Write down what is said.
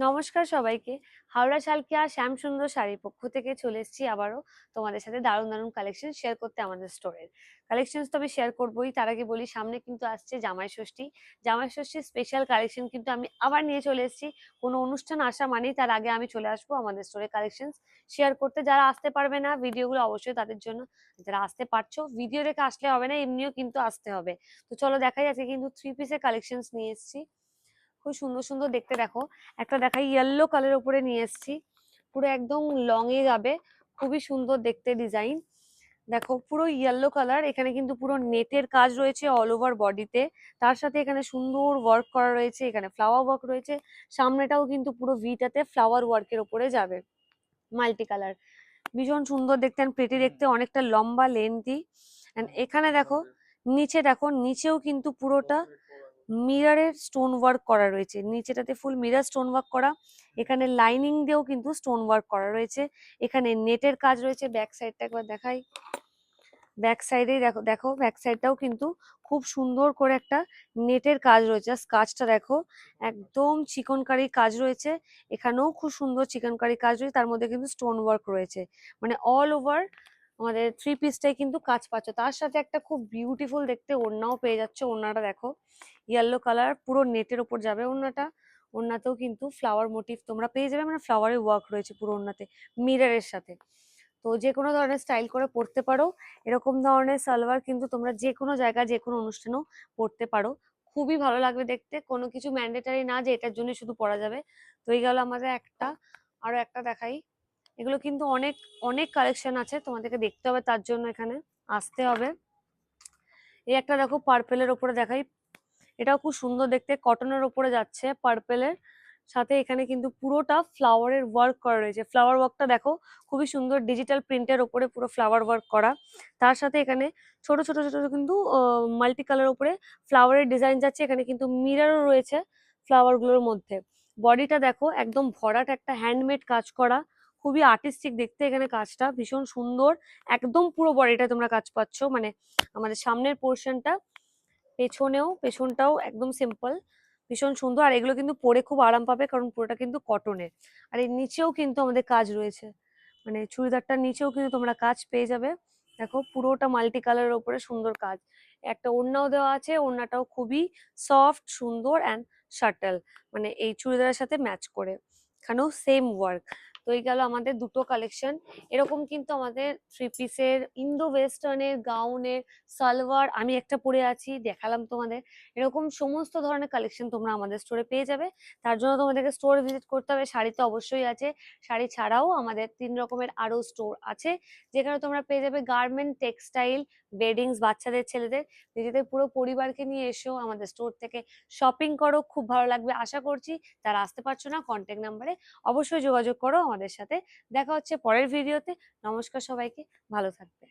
নমস্কার সবাইকে। হাওড়া শালকিয়া শ্যামসুন্দর শাড়ির পক্ষ থেকে চলে এসেছি আবারও তোমাদের সাথে দারুণ দারুণ কালেকশন শেয়ার করতে আমাদের স্টোরের। কালেকশনস তো আমি শেয়ার করবোই, তার আগে বলি সামনে কিন্তু আসছে জামাই ষষ্ঠী। জামাই ষষ্ঠীর স্পেশাল কালেকশন কিন্তু আমি আবার নিয়ে চলে এসেছি। কোনো অনুষ্ঠান আসা মানেই তার আগে আমি চলে আসবো আমাদের স্টোরে কালেকশনস শেয়ার করতে। যারা আসতে পারবে না ভিডিওগুলো অবশ্যই তাদের জন্য, যারা আসতে পারছো ভিডিও দেখে আসলে হবে না, এমনিও কিন্তু আসতে হবে। তো চলো দেখাই, আজকে কিন্তু থ্রি পিসের কালেকশনস নিয়ে এসেছি। খুব সুন্দর সুন্দর দেখতে। দেখো, একটা দেখাই ইয়েলো কালারের উপরে নিয়ে এসেছি, পুরো একদম লং এ যাবে, খুবই সুন্দর দেখতে ডিজাইন। দেখো পুরো ইয়েলো কালার, এখানে কিন্তু পুরো নেটের কাজ রয়েছে অল ওভার বডিতে। তার সাথে এখানে সুন্দর ওয়ার্ক করা রয়েছে, এখানে ফ্লাওয়ার ওয়ার্ক রয়েছে। সামনেটাও কিন্তু পুরো ভিটাতে ফ্লাওয়ার ওয়ার্কের উপরে যাবে, মাল্টি কালার। ভীষণ সুন্দর দেখতে এন্ড প্রেটি দেখতে, অনেকটা লম্বা লেন্থি। এন্ড এখানে দেখো, নিচে দেখো, নিচেও কিন্তু পুরোটা মিররের স্টোন ওয়ার্ক করা রয়েছে, নিচেটাতে ফুল মিরর স্টোন ওয়ার্ক করা। এখানে লাইনিং দিয়েও কিন্তু স্টোন ওয়ার্ক করা রয়েছে। এখানে নেটের কাজ রয়েছে। ব্যাক সাইডটা একবার দেখাই। ব্যাক সাইডেই দেখো, দেখো ব্যাক সাইডটাও কিন্তু খুব সুন্দর করে একটা নেটের কাজ রয়েছে। জাস্ট কাজটা দেখো, একদম চিকনকারি কাজ রয়েছে। এখানেও খুব সুন্দর চিকনকারি কাজ রয়েছে, তার মধ্যে কিন্তু স্টোন ওয়ার্ক রয়েছে। মানে অল ওভার আমাদের থ্রি পিসটাই কিন্তু কাজ পাচ্ছ। তার সাথে একটা খুব বিউটিফুল দেখতে ওড়নাও পেয়ে যাচ্ছে। ওড়নাটা দেখো ইয়েলো কালার, পুরো নেটের ওপর যাবে ওড়নাটা। ওড়নাতেও কিন্তু ফ্লাওয়ার মোটিভ তোমরা পেয়ে যাবে, মানে ফ্লাওয়ারের ওয়ার্ক রয়েছে পুরো ওড়নাতে মিররের সাথে। তো যে কোনো ধরনের স্টাইল করে পরতে পারো। এরকম ধরনের সালোয়ার কিন্তু তোমরা যে কোনো জায়গায় যে কোনো অনুষ্ঠানেও পরতে পারো, খুবই ভালো লাগবে দেখতে। কোনো কিছু ম্যান্ডেটারি না যে এটার জন্য শুধু পরা যাবে। তো এই গেল আমাদের একটা। আরো একটা দেখাই। এগুলো কিন্তু অনেক অনেক কালেকশন আছে, তোমাদেরকে দেখতে হবে, তার জন্য এখানে আসতে হবে। এই একটা দেখো পার্পেলের ওপরে দেখাই, এটাও খুব সুন্দর দেখতে, কটনের ওপরে যাচ্ছে পার্পেলের সাথে। এখানে কিন্তু পুরোটা ফ্লাওয়ারের ওয়ার্ক করা রয়েছে। ফ্লাওয়ার ওয়ার্কটা দেখো, খুবই সুন্দর ডিজিটাল প্রিন্টের ওপরে পুরো ফ্লাওয়ার ওয়ার্ক করা। তার সাথে এখানে ছোট ছোট ছোট কিন্তু মাল্টি কালার উপরে ফ্লাওয়ারের ডিজাইন যাচ্ছে। এখানে কিন্তু মিররও রয়েছে ফ্লাওয়ার গুলোর মধ্যে। বডিটা দেখো একদম ভরাট, একটা হ্যান্ডমেড কাজ করা, খুবই আর্টিস্টিক দেখতে। এখানে কাজটা ভীষণ সুন্দর, একদম পুরো বডিটা তোমরা কাজ পাচ্ছ। মানে আমাদের সামনের পোর্শনটা, পেছনটাও একদম সিম্পল, ভীষণ সুন্দর। আর এগুলো কিন্তু পরে খুব আরাম পাবে, কারণ পুরোটা কিন্তু কটনের। আর এর নিচেও কিন্তু আমাদের কাজ রয়েছে, মানে চুড়িদারটার নিচেও কিন্তু তোমরা কাজ পেয়ে যাবে। দেখো পুরোটা মাল্টি কালারের উপরে সুন্দর কাজ। একটা ওড়নাও দেওয়া আছে, ওড়নাটাও খুবই সফট সুন্দর অ্যান্ড শার্টেল, মানে এই চুড়িদারের সাথে ম্যাচ করে। এখানেও সেম ওয়ার্ক। তো এই গেল আমাদের দুটো কালেকশন। এরকম কিন্তু আমাদের থ্রি পিসের, ইন্দো ওয়েস্টার্নের, গাউনের, সালোয়ার আমি একটা পরে আছি দেখালাম তোমাদের। এরকম সমস্ত ধরনের কালেকশন তোমরা আমাদের স্টোরে পেয়ে যাবে। তার জন্য তোমাদেরকে স্টোর ভিজিট করতে হবে। শাড়ি তো অবশ্যই আছে, শাড়ি ছাড়াও আমাদের 3 রকমের আরো স্টোর আছে, যেখানে তোমরা পেয়ে যাবে গার্মেন্ট, টেক্সটাইল, বেডিংস, বাচ্চাদের, ছেলেদের। নিজেদের পুরো পরিবারকে নিয়ে এসো আমাদের স্টোর থেকে শপিং করো, খুব ভালো লাগবে আশা করছি। যারা আসতে পারছো না, কন্ট্যাক্ট নাম্বারে অবশ্যই যোগাযোগ করো আমাদের সাথে। দেখা হচ্ছে পরের ভিডিওতে। নমস্কার সবাইকে, ভালো থাকবে।